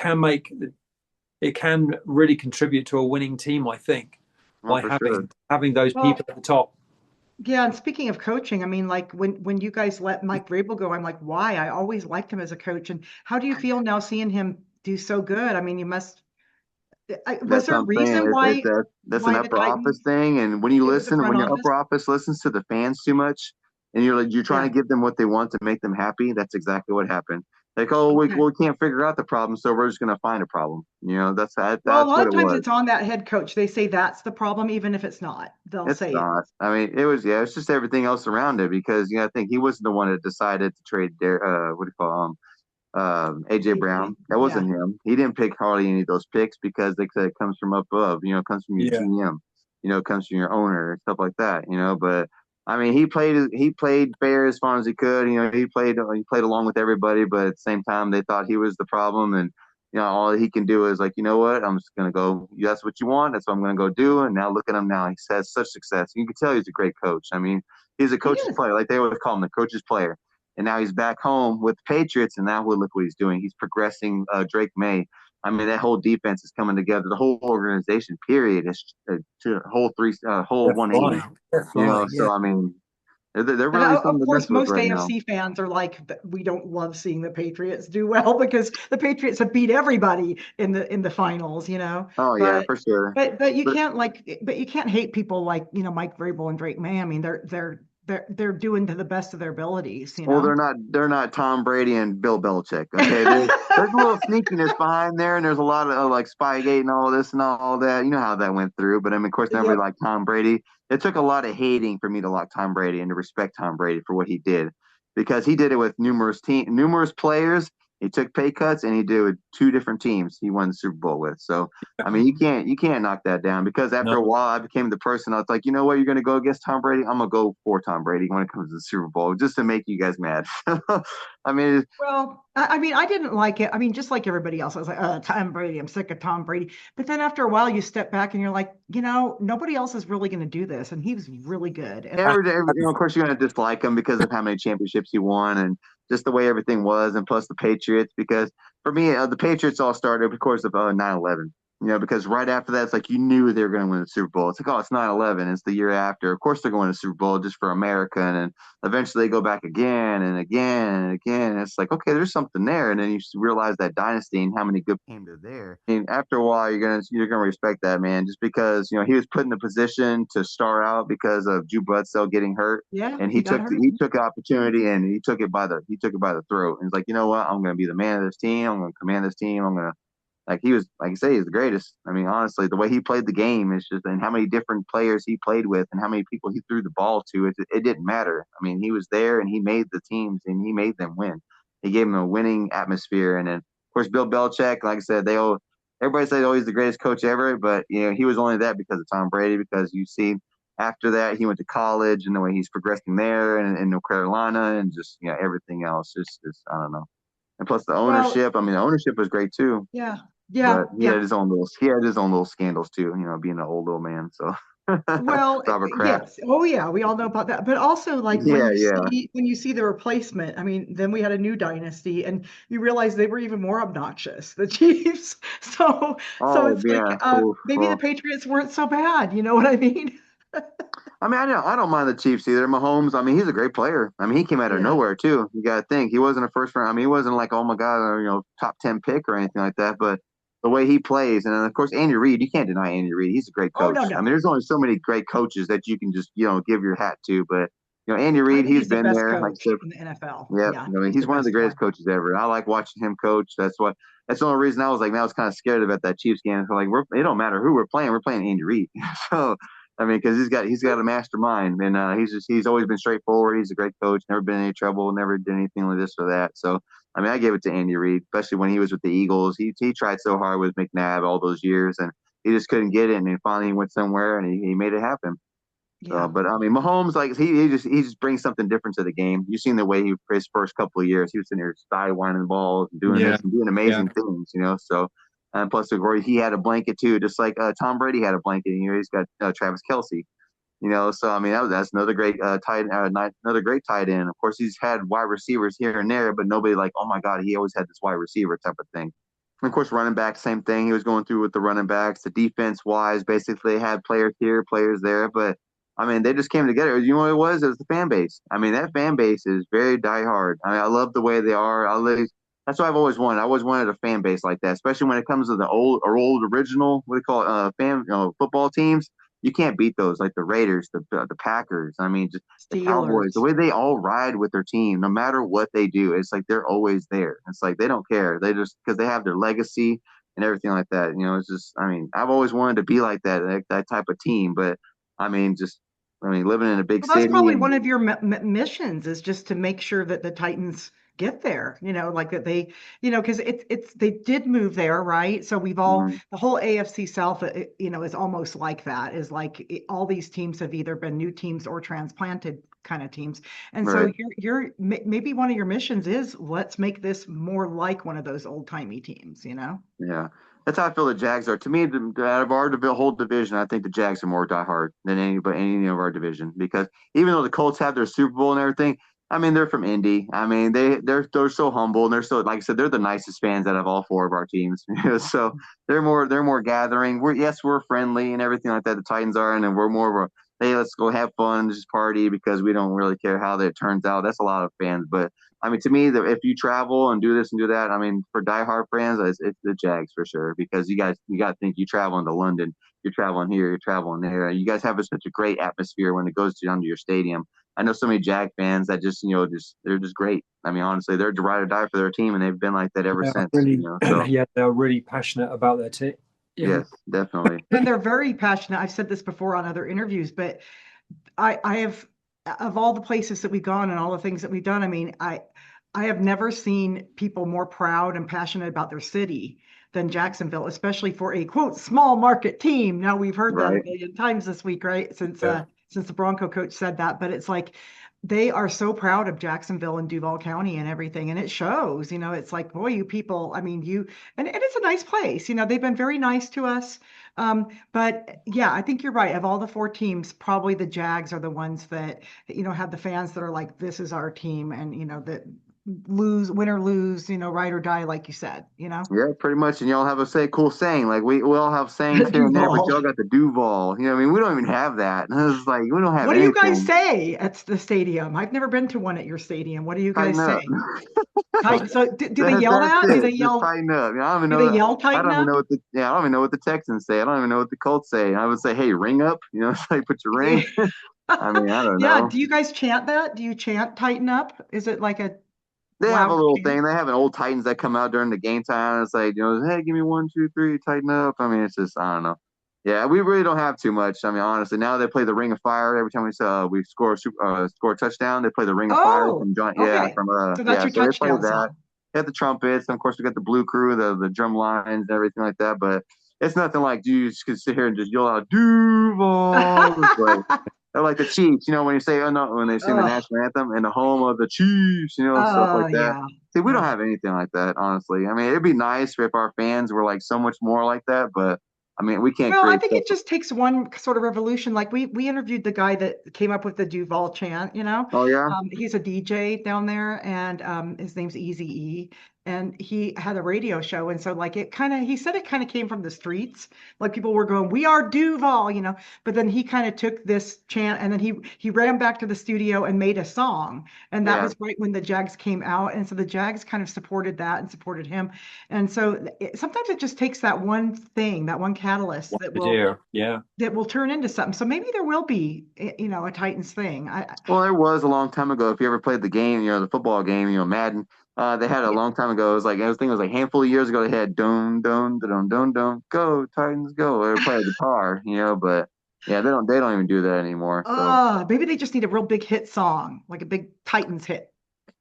can really contribute to a winning team, I think, Well, by for sure. having those Well, people at the top. yeah, and speaking of coaching, I mean, like when you guys let Mike Vrabel go, I'm like, why? I always liked him as a coach. And how do you feel now seeing him do so good? I mean, was That's there what a I'm saying. reason That's an why the upper office Titans? thing. And It was the front when your office. upper office listens to the fans too much, and you're trying Yeah. to give them what they want to make them happy, that's exactly what happened. Like, oh, Okay. we can't figure out the problem, so we're just going to find a problem. Well, a That's lot what of it times was. it's on that head coach. They say that's the problem, even if it's not. They'll It's say it. not. I mean, it's just everything else around it because I think he wasn't the one that decided to trade what do you call AJ Brown. That Yeah. wasn't him. He didn't pick hardly any of those picks because they said it comes from up above. It comes from your Yeah, GM. It comes from your owner, stuff like that. But I mean, he played fair as far as he could. He played along with everybody, but at the same time, they thought he was the problem, and all he can do is like, you know what? I'm just gonna go. That's what you want. That's what I'm gonna go do. And now look at him now. He has such success. You can tell he's a great coach. I mean, he's a He coach's is. player, like they always call him, the coach's player. And now he's back home with the Patriots, and now look what he's doing. He's progressing Drake May. I mean, that whole defense is coming together. The whole organization, period, is to whole they're 180. flying. They're flying. So Yeah, I mean, They're And really of something to mess course, with most right now. AFC fans are like, we don't love seeing the Patriots do well because the Patriots have beat everybody in the finals, you know. Oh yeah, But for sure. but you But can't but you can't hate people like, Mike Vrabel and Drake May. I mean, they're doing to the best of their abilities, you well, know. they're not Tom Brady and Bill Belichick. Okay, there's a little sneakiness behind there, and there's a lot of like Spygate and all this and all that. You know how that went through. But I mean, of course, never Yep. liked Tom Brady. It took a lot of hating for me to like Tom Brady and to respect Tom Brady for what he did, because he did it with numerous players. He took pay cuts, and he did it with two different teams. He won the Super Bowl with. So I mean, Mhm. you can't knock that down, because after No. a while, I became the person. I was like, you know what, you're going to go against Tom Brady. I'm gonna go for Tom Brady when it comes to the Super Bowl, just to make you guys mad. I mean, Well, I mean, I didn't like it. I mean, just like everybody else, I was like, Tom Brady, I'm sick of Tom Brady. But then after a while, you step back and you're like, nobody else is really going to do this. And he was really good. And of course, you're going to dislike him because of how many championships he won and just the way everything was, and plus the Patriots. Because for me, the Patriots all started, of course, of 9/11. Because right after that, it's like you knew they were going to win the Super Bowl. It's like, oh, it's 9/11. It's the year after. Of course, they're going to the Super Bowl just for America. And then eventually they go back again and again and again. And it's like, okay, there's something there. And then you realize that dynasty and how many good came to there. I mean, after a while, you're gonna respect that man, just because he was put in the position to start out because of Drew Bledsoe getting hurt, yeah, and he got hurt. he took the opportunity, and he took it by the throat, and he's like, you know what, I'm gonna be the man of this team. I'm gonna command this team. I'm gonna like he was like I say, he's the greatest. I mean, honestly, the way he played the game is just, and how many different players he played with, and how many people he threw the ball to. It didn't matter. I mean, he was there, and he made the teams, and he made them win. He gave them a winning atmosphere, and then of course Bill Belichick, like I said, everybody says, oh, he's the greatest coach ever, but he was only that because of Tom Brady. Because you see, after that, he went to college, and the way he's progressing there, and in North Carolina, and just everything else, just I don't know. And plus the Well, ownership. I mean, the ownership was great too, yeah, but yeah, yeah. he had his own little scandals too. Being an old man. So Well, Robert Kraft. yes. Oh, yeah. We all know about that. But also, like Yeah, yeah. when you see the replacement, I mean, then we had a new dynasty, and you realize they were even more obnoxious, the Chiefs. So Oh it's like yeah. Oof, maybe the oh. Patriots weren't so bad. You know what I mean? I mean, I don't mind the Chiefs either. Mahomes, I mean, he's a great player. I mean, he came out of Yeah. nowhere too. You got to think he wasn't a first round. I mean, he wasn't like, oh my god, top 10 pick or anything like that. But the way he plays, and then of course Andy Reid, you can't deny Andy Reid. He's a great Oh, no, coach. I mean, no. there's only so many great coaches that you can just give your hat to. But Andy I Reid, think he's he's the been best there. Like I coach said, in the NFL. yeah. Yeah, I mean, he's he's the one of the best greatest one. coaches ever. I like watching him coach. That's the only reason I was like, I was kind of scared about that Chiefs game. So like, it don't matter who we're playing. We're playing Andy Reid. So I mean, because he's got a mastermind, and he's always been straightforward. He's a great coach. Never been in any trouble. Never did anything like this or that. So I mean, I gave it to Andy Reid, especially when he was with the Eagles. He tried so hard with McNabb all those years, and he just couldn't get it. And then finally, he went somewhere, and he made it happen. So, Yeah. but I mean, Mahomes, like he just brings something different to the game. You've seen the way he his first couple of years, he was sitting there sidewinding the ball, and doing Yeah. this and doing Yeah. amazing things. So, and plus, of course, he had a blanket too, just like Tom Brady had a blanket. He's got Travis Kelsey. So I mean, that's another great another great tight end. Of course, he's had wide receivers here and there, but nobody like, oh my god, he always had this wide receiver type of thing. And of course, running back, same thing. He was going through with the running backs. The defense wise, basically, they had players here, players there, but I mean, they just came together. You know what it was? It was the fan base. I mean, that fan base is very diehard. I mean, I love the way they are. That's what I've always wanted. I always wanted a fan base like that, especially when it comes to the old original, what do you call it, football teams. You can't beat those, like the Raiders, the Packers. I mean, just the Cowboys. The Steelers. way they all ride with their team, no matter what they do, it's like they're always there. It's like they don't care. They just because they have their legacy and everything like that. It's just. I mean, I've always wanted to be like that type of team, but living in a big Well, that's city probably and one of your missions is just to make sure that the Titans get there, like that because they did move there, right? So mm, the whole AFC South, is almost like that, is like all these teams have either been new teams or transplanted kind of teams. And so right, maybe one of your missions is let's make this more like one of those old timey teams. yeah. That's how I feel the Jags are. To me, out of our whole division, I think the Jags are more diehard than any of our division, because even though the Colts have their Super Bowl and everything, I mean they're from Indy. I mean they're so humble, and they're so, like I said, they're the nicest fans out of all four of our teams. So they're more gathering. We're friendly and everything like that. The Titans are, and then we're more of a, hey, let's go have fun and just party because we don't really care how that turns out. That's a lot of fans. But I mean, to me, if you travel and do this and do that, I mean, for diehard fans, it's the Jags for sure because you got to think you traveling to London, you're traveling here, you're traveling there. You guys have such a great atmosphere when it goes down to your stadium. I know so many Jag fans that just they're just great. I mean, honestly, they're ride or die for their team, and they've been like that ever They are since. really, So yeah, they're really passionate about their team. Yeah. yes, definitely. And they're very passionate. I've said this before on other interviews, but I have, of all the places that we've gone and all the things that we've done, I mean, I have never seen people more proud and passionate about their city than Jacksonville, especially for a quote small market team. Now we've heard that a Right. million times this week, right? Yeah. Since the Bronco coach said that, but it's like they are so proud of Jacksonville and Duval County and everything, and it shows. It's like, boy, you people. I mean, and it's a nice place. They've been very nice to us. But yeah, I think you're right. Of all the four teams, probably the Jags are the ones that have the fans that are like, this is our team, and that win or lose, ride or die, like you said. Yeah, pretty much. And y'all have a cool saying. Like we all have sayings here and there, but Duval. y'all got the Duval. I mean, we don't even have that. It's like we don't have What do you guys anything. say at the stadium? I've never been to one at your stadium. What do you Tighten guys up. say? So do they yell That's that? Do it. they Just yell? tighten up. I don't even Do they know. yell I tighten don't even up? know what I don't even know what the Texans say. I don't even know what the Colts say. I would say, hey, ring up. It's like put your ring. I mean, I don't Yeah. know. Do you guys chant that? Do you chant tighten up? Is it like a They have a loud little chant? thing. They have an old Titans that come out during the game time. It's like, hey, give me 1, 2, 3, tighten up. I mean, it's just, I don't know. Yeah, we really don't have too much. I mean, honestly, now they play the Ring of Fire every time we score a touchdown. They play the Ring of Fire Oh, from John. Yeah, okay. from So that's yeah. your So they play touchdown that. song. They have the trumpets, and of course we got the Blue Crew, the drum lines, and everything like that. But it's nothing like you just could sit here and just yell out Duval. It's like they're like the Chiefs, when you say oh no, when they sing the Oh, national anthem in the home of the Chiefs, stuff oh like that. yeah. See, we don't Yeah. have anything like that, honestly. I mean, it'd be nice if our fans were like so much more like that, but I mean, we can't Well, I create think stuff. it just takes one sort of revolution. Like we interviewed the guy that came up with the Duval chant. Oh yeah, He's a DJ down there, and his name's Easy E. And he had a radio show, and so like he said it kind of came from the streets. Like people were going, "We are Duval." But then he kind of took this chant, and then he ran back to the studio and made a song, and that yeah. was right when the Jags came out, and so the Jags kind of supported that and supported him. And so sometimes it just takes that one thing, that one catalyst One idea. Yeah. that will turn into something. So maybe there will be, a Titans thing. Well, there was a long time ago. If you ever played the game, the football game, Madden, they had a Yeah. long time ago. It was like I think it was like a handful of years ago. They had don't go Titans go. Or play a guitar, but yeah, they don't even do that anymore. So Maybe they just need a real big hit song, like a big Titans hit.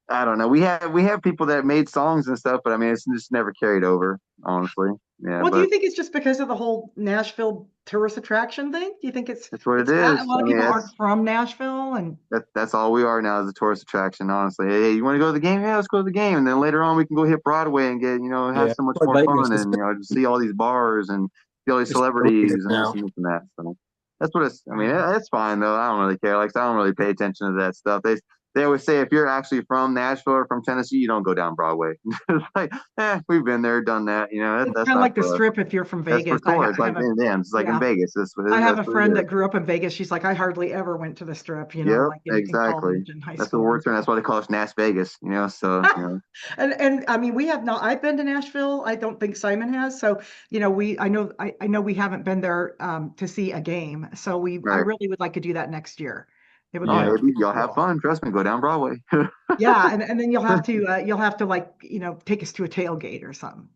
I don't know. We have people that made songs and stuff, but I mean, it's just never carried over, honestly. Yeah, Well, do you but think it's just because of the whole Nashville tourist attraction thing? Do you think that's what it it's that a is. lot I of mean, people aren't from Nashville and that's all we are now is a tourist attraction, honestly. Hey, you want to go to the game? Yeah, let's go to the game. And then later on, we can go hit Broadway and have Yeah. so much Like more Vegas. fun and, just see all these bars and see all these It's Vegas celebrities and this now. and this and that. So that's what I mean, wow. it's fine, though. I don't really care. Like, I don't really pay attention to that stuff. They always say if you're actually from Nashville or from Tennessee, you don't go down Broadway. It's like, we've been there, done that. It's That's kind of not like the for us. Strip if you're from That's for Vegas. tourists. I Like, have a yeah, it's like in yeah. Vegas. I have That's a what it friend is. that grew up in Vegas. She's like, I hardly ever went to the Strip, Yep, like in exactly. college and high That's what school we're and doing. That's stuff. why they call us Nas Vegas. So And I mean, we have not. I've been to Nashville. I don't think Simon has. So I know we haven't been there to see a game. So I right. really would like to do that next year. It would Oh, be Yeah. maybe super y'all have cool. fun. Trust me, go down Broadway. Yeah, and then you'll have to like take us to a tailgate or something.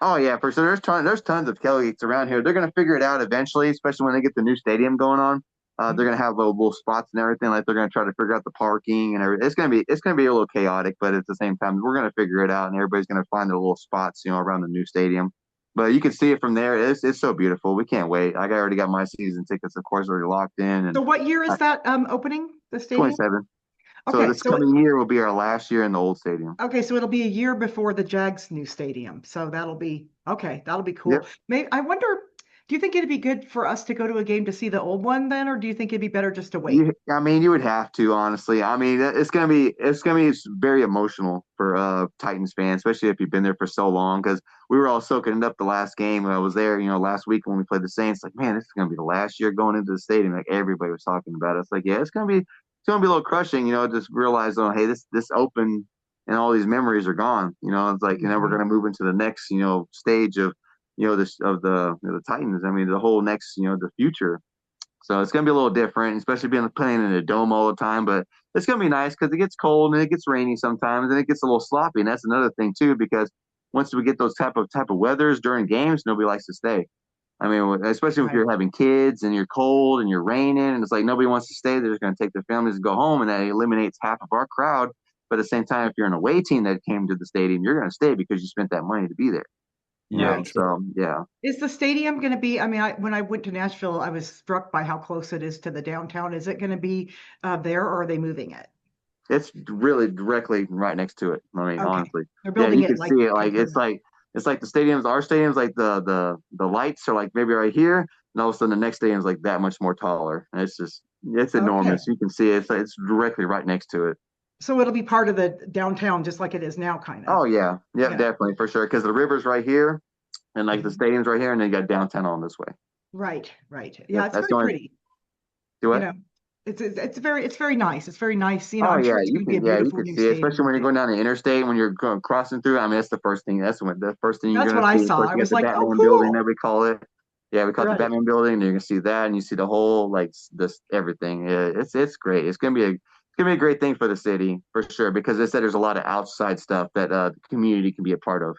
Oh yeah, for sure. There's tons of tailgates around here. They're gonna figure it out eventually, especially when they get the new stadium going on. They're Mhm. gonna have little spots and everything. Like they're gonna try to figure out the parking and everything. It's gonna be a little chaotic, but at the same time, we're gonna figure it out, and everybody's gonna find their little spots, around the new stadium. But you can see it from there. It's so beautiful. We can't wait. Already got my season tickets, of course, already locked in, So and what year is that opening the stadium? 27. So Okay, this coming year will be our last year in the old stadium. so it'll be a year before the Jags new stadium. So that'll be okay. That'll be cool. Yep. Maybe I wonder. Do you think it'd be good for us to go to a game to see the old one then, or do you think it'd be better just to wait? I mean, you would have to, honestly. I mean, it's gonna be very emotional for Titans fans, especially if you've been there for so long. Because we were all soaking it up the last game. I was there, last week when we played the Saints. Like, man, this is gonna be the last year going into the stadium. Like everybody was talking about it. It's like, yeah, it's gonna be a little crushing. Just realize, oh, hey, this open and all these memories are gone. It's like, we're gonna move into the next, stage of, this of the Titans. I mean, the whole next, the future. So it's going to be a little different, especially being playing in a dome all the time. But it's going to be nice because it gets cold and it gets rainy sometimes and it gets a little sloppy. And that's another thing too, because once we get those type of weathers during games, nobody likes to stay. I mean, especially if Right. you're having kids and you're cold and you're raining and it's like nobody wants to stay. They're just going to take their families and go home, and that eliminates half of our crowd. But at the same time, if you're an away team that came to the stadium, you're going to stay because you spent that money to be there. Yeah, true. So yeah. Is the stadium going to be, I mean, when I went to Nashville, I was struck by how close it is to the downtown. Is it going to be there, or are they moving it? It's really directly right next to it. I mean, Okay. honestly, They're yeah, building you it can like see it. Like into, it's like the stadiums. Our stadiums, like the lights are like maybe right here, and all of a sudden the next stadium's like that much more taller. And it's okay. enormous. You can see it. It's directly right next to it. So it'll be part of the downtown, just like it is now, kind of. Oh yeah, yeah, Yeah. definitely for sure. Because the river's right here, and like the Mhm. stadium's right here, and then you got downtown on this way. Right, right. Yeah, Yep, it's that's very the only. pretty. Do You it. know, it's very nice. It's very nice. Oh I'm sure yeah, it's going to be a you beautiful can new see it, especially stadium when you're too. going down the interstate when you're going crossing through. I mean, that's the first thing. That's the first thing you're That's gonna what I see. Of saw. course, I you got was the like, oh, Batman building that cool. we call it. Yeah, we call it the Right. Batman building. And you're gonna see that, and you see the whole like this everything. Yeah, it's great. It's gonna be a great thing for the city for sure because they said there's a lot of outside stuff that the community can be a part of.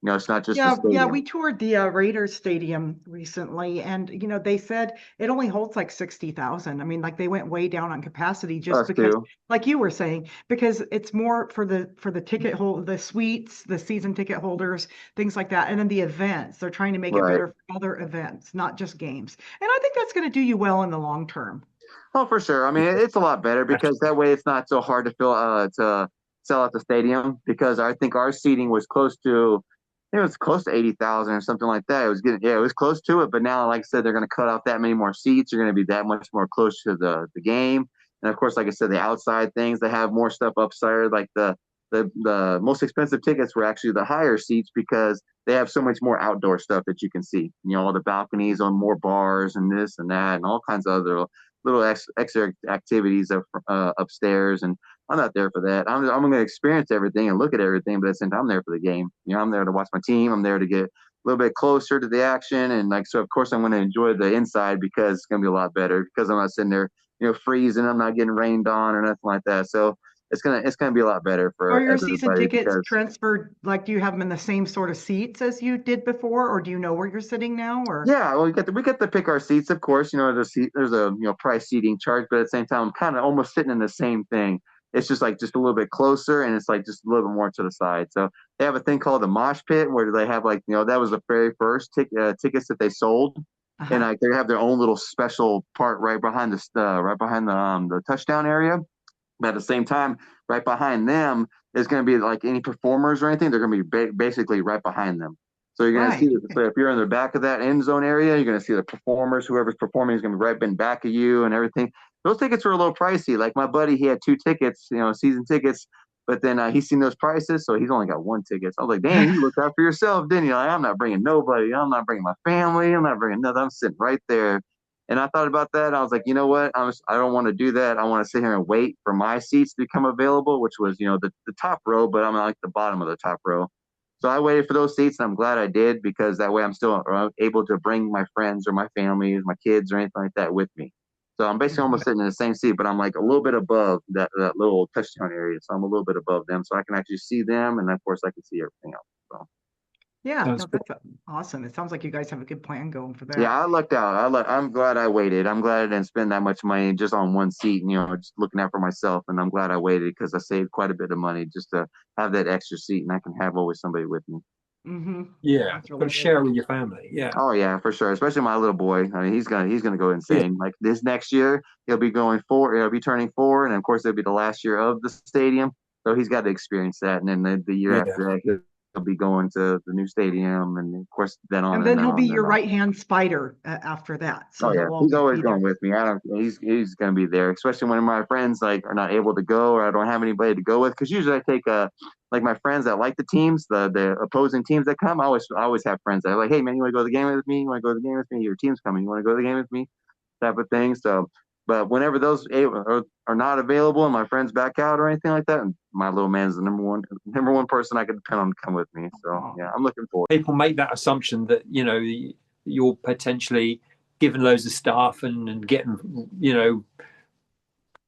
It's not just the Yeah, yeah, stadium. we toured the Raiders Stadium recently, and they said it only holds like 60,000. I mean, like they went way down on capacity just Us because, too. like you were saying, because it's more for the the suites, the season ticket holders, things like that, and then the events. They're trying to make it Right. better for other events, not just games. And I think that's going to do you well in the long term. Oh, for sure. I mean, it's a lot better because that way it's not so hard to fill to sell out the stadium because I think our seating was close to it was close to 80,000 or something like that. It was getting, yeah, it was close to it. But now, like I said, they're going to cut off that many more seats. You're going to be that much more close to the game. And of course, like I said, the outside things, they have more stuff upside. Like the most expensive tickets were actually the higher seats because they have so much more outdoor stuff that you can see. All the balconies on more bars and this and that and all kinds of other little extra activities upstairs. And I'm not there for that. I'm going to experience everything and look at everything, but at the same time, I'm there for the game. I'm there to watch my team. I'm there to get a little bit closer to the action, and like so, of course, I'm going to enjoy the inside because it's going to be a lot better because I'm not sitting there, freezing. I'm not getting rained on or nothing like that. So it's gonna be a lot better Are for your season everybody tickets because transferred? Like, do you have them in the same sort of seats as you did before, or do you know where you're sitting now? Or yeah, well, we get to pick our seats, of course. There's a price seating charge, but at the same time, I'm kind of almost sitting in the same thing. It's just like just a little bit closer, and it's like just a little bit more to the side. So they have a thing called the mosh pit, where they have like that was the very first tickets that they sold, and uh-huh. like they have their own little special part right behind the touchdown area. But at the same time, right behind them is going to be like any performers or anything. They're going to be basically right behind them. So you're going to see. Right. So if you're in the back of that end zone area, you're going to see the performers. Whoever's performing is going to be right in back of you and everything. Those tickets were a little pricey. Like my buddy, he had two tickets, season tickets, but then he's seen those prices, so he's only got one ticket. So I was like, "Dang, you looked out for yourself, didn't you?" Like, I'm not bringing nobody. I'm not bringing my family. I'm not bringing nothing. I'm sitting right there. And I thought about that. I was like, you know what? I don't want to do that. I want to sit here and wait for my seats to become available, which was, the top row, but I'm like the bottom of the top row. So I waited for those seats, and I'm glad I did because that way I'm still able to bring my friends or my family, my kids, or anything like that with me. So I'm basically almost sitting in the same seat, but I'm like a little bit above that little touchdown area. So I'm a little bit above them, so I can actually see them, and of course I can see everything else. So Yeah, Sounds no, good. that's awesome. It sounds like you guys have a good plan going for yeah, that. I lucked out. I'm glad I waited. I'm glad I didn't spend that much money just on one seat, and just looking out for myself. And I'm glad I waited because I saved quite a bit of money just to have that extra seat, and I can have always somebody with me. Yeah, That's got really to good. share with your family. Yeah, Oh yeah, for sure. Especially my little boy. I mean, he's gonna go yeah, insane. Like this next year, he'll be going 4. He'll be turning 4, and of course it'll be the last year of the stadium. So he's got to experience that. And then the year yeah. after that, he'll I'll be going to the new stadium, and of course, then on And and then then he'll be on your and on. right-hand spider after that. So Oh yeah, he'll he's always always be going there. with me. I don't. He's gonna be there, especially when my friends like are not able to go, or I don't have anybody to go with. Because usually I take like my friends that like the teams, the opposing teams that come. I always have friends that are like, hey man, you want to go to the game with me? You want to go to the game with me? Your team's coming. You want to go to the game with me? Type of thing. So, but whenever those are not available and my friends back out or anything like that, my little man's the number one person I could depend on to come with me. So yeah, I'm looking forward. People make that assumption that you're potentially given loads of stuff and getting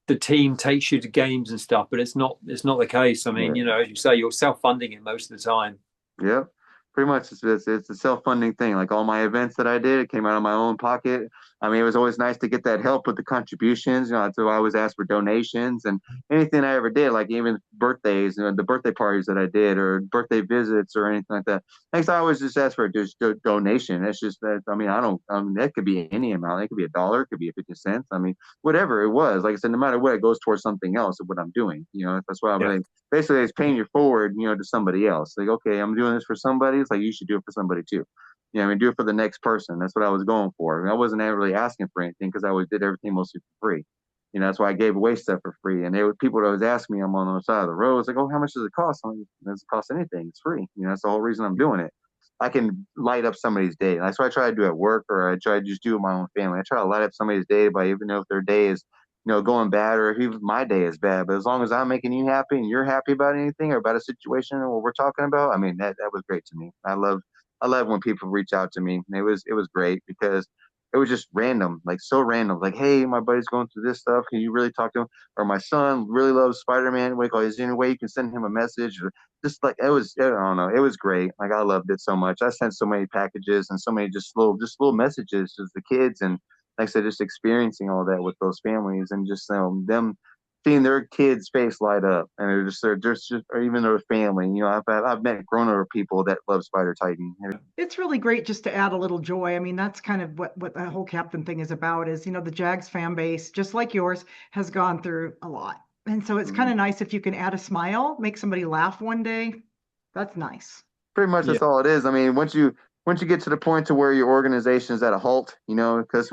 the team takes you to games and stuff, but it's not the case. I mean, Yeah. as you say, you're self-funding it most of the time. Yep. Pretty much it's a self-funding thing. Like all my events that I did, it came out of my own pocket. I mean, it was always nice to get that help with the contributions. So I always asked for donations and anything I ever did, like even birthdays, the birthday parties that I did or birthday visits or anything like that. Next, I always just ask for a donation. It's just that, I mean, that could be any amount. It could be $1, it could be 50 cents. I mean, whatever it was, like I said, no matter what, it goes towards something else of what I'm doing. That's why I'm Yeah. like, basically it's paying you forward, to somebody else. Like, okay, I'm doing this for somebody. It's like, you should do it for somebody too. I mean, do it for the next person. That's what I was going for. I mean, I wasn't really asking for anything because I always did everything mostly for free. That's why I gave away stuff for free. And they were people that was asking me, I'm on the side of the road. It's like, oh, how much does it cost? I'm like, it doesn't cost anything. It's free. That's the whole reason I'm doing it. I can light up somebody's day. That's what I try to do at work, or I try to just do it with my own family. I try to light up somebody's day by even if their day is going bad or if my day is bad. But as long as I'm making you happy and you're happy about anything or about a situation or what we're talking about, I mean, that was great to me. I love when people reach out to me. It was great because it was just random, like so random. Like, hey, my buddy's going through this stuff. Can you really talk to him? Or my son really loves Spider-Man. Like, is there any way you can send him a message? Or just like it was, I don't know. It was great. Like I loved it so much. I sent so many packages and so many just little messages to the kids and like I said, just experiencing all that with those families and just them seeing their kids' face light up, and they're just or even their family. I've met grown-up people that love SpiderTitan. It's really great just to add a little joy. I mean, that's kind of what the whole captain thing is about is, the Jags fan base, just like yours, has gone through a lot. And so it's kind of nice if you can add a smile, make somebody laugh one day. That's nice. Pretty much Yeah. that's all it is. I mean, once you get to the point to where your organization is at a halt, because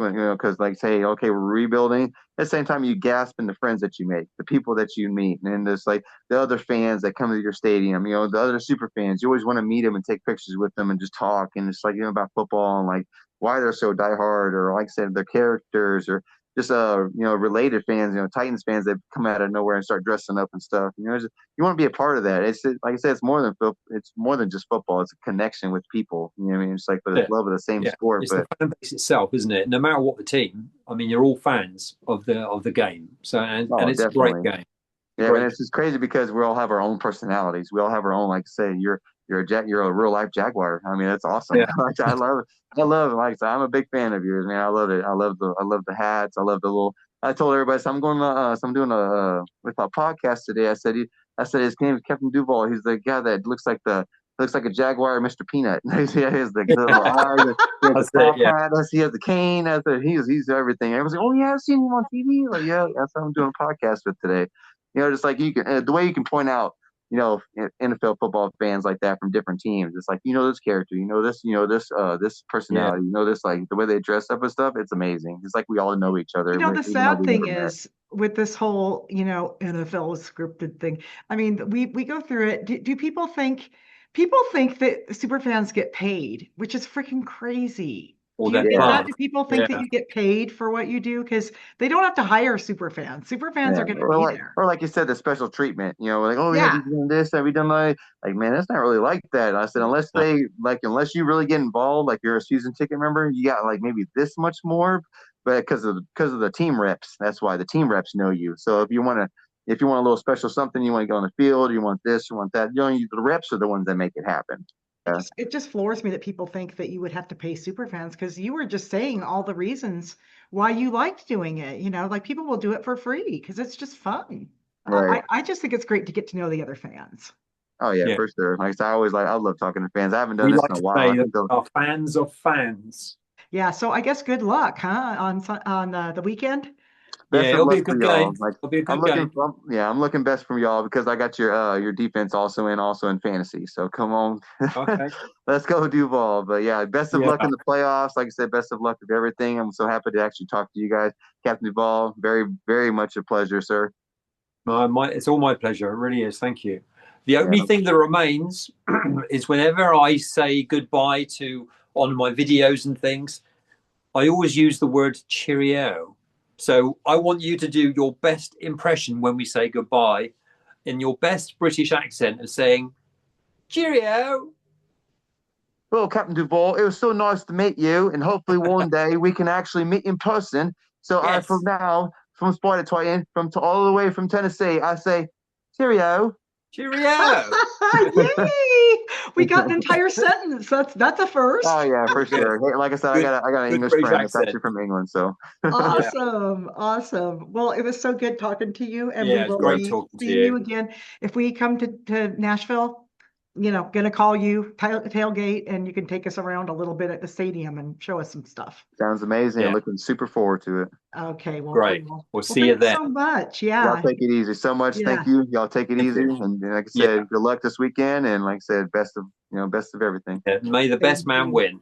like say, okay, we're rebuilding. At the same time, you gasp in the friends that you make, the people that you meet, and then there's like the other fans that come to your stadium. The other super fans. You always want to meet them and take pictures with them and just talk and it's like about football and like why they're so diehard or like I said, their characters or just related fans, Titans fans that come out of nowhere and start dressing up and stuff. You want to be a part of that. It's like I said, it's more than just football. It's a connection with people. What I mean? It's like for the love of the same sport. It's But the fan base itself, isn't it? No matter what the team, I mean, you're all fans of the game. So and it's definitely. a great game. Yeah, and it's just crazy because we all have our own personalities. We all have our own, like say, you're a real life Jaguar. I mean, that's awesome. Yeah. Like, I love it. Like I said, I'm a big fan of yours, man. I love it. I love the hats. I love the little. I told everybody, so I'm going to, so I'm doing with a podcast today. I said his name is Captain Duuuval. He's the guy that looks like a Jaguar, Mr. Peanut. He has the little eyes. He has the top hat. He has the cane. He's everything. Everyone's like, oh yeah, I've seen him on TV. Like yeah, that's what I'm doing a podcast with today. Just like you can, the way you can point out, NFL football fans like that from different teams. It's like, this character, this personality, this, like the way they dress up and stuff. It's amazing. It's like we all know each other. The Even though sad we thing never met. is with this whole, NFL scripted thing. I mean, we go through it. Do people think that super fans get paid, which is freaking crazy. Or Do they're fun. people think that you get paid for what you do? Because they don't have to hire super fans. Super fans Yeah, are going to be there. or like you said, the special treatment. Like, oh, have Yeah. you done this? Have you done that? Like, man, that's not really like that. I said, unless you really get involved, like you're a season ticket member, you got like maybe this much more, but because of the team reps, that's why the team reps know you. So if you want a little special something, you want to go on the field, you want this, you want that. The reps are the ones that make it happen. It just floors me that people think that you would have to pay super fans because you were just saying all the reasons why you liked doing it. Like people will do it for free because it's just fun. Right. I just think it's great to get to know the other fans. Oh yeah, for sure. Like I love talking to fans. I haven't done We this like in a to while. say that are fans of fans. Yeah, so I guess good luck, huh, on the weekend. best Yeah, of it'll be luck a for good y'all. game. Like It'll be a I'm good looking, game. I'm looking best from y'all because I got your defense also in fantasy. So come on, Okay. let's go Duval. But yeah, best of luck Yeah. in the playoffs. Like I said, best of luck with everything. I'm so happy to actually talk to you guys, Captain Duval. Very, very much a pleasure, sir. It's all my pleasure. It really is. Thank you. The Yeah, only thing that remains is whenever I say goodbye to on my videos and things, I always use the word cheerio. So I want you to do your best impression when we say goodbye in your best British accent of saying cheerio. well, Captain Duval, it was so nice to meet you, and hopefully one day we can actually meet in person. So I, from Yes. now, from SpiderTitan, all the way from Tennessee, I say, cheerio. Cheerio. Yay! We got an entire sentence. That's a Oh first. yeah, for Good. sure. Hey, like I said, Good. I got an Good English British friend that's accent. actually from England, so Yeah. Awesome. Awesome. Well, it was so good talking to you, and we Yeah. It's will great be talking to seeing you you. again. If we come to Nashville, gonna call you tailgate, and you can take us around a little bit at the stadium and show us some stuff. sounds amazing. Yeah. Looking super forward to it. Okay, well, Great. cool. We'll Well, see you thanks then. so much. Y'all Yeah. take it easy. So much. Thank Yeah. you. Y'all take it Thank easy. you. And like I Yeah. said, good luck this weekend. And like I said, best of everything. Yeah. May the best Thank man you. win.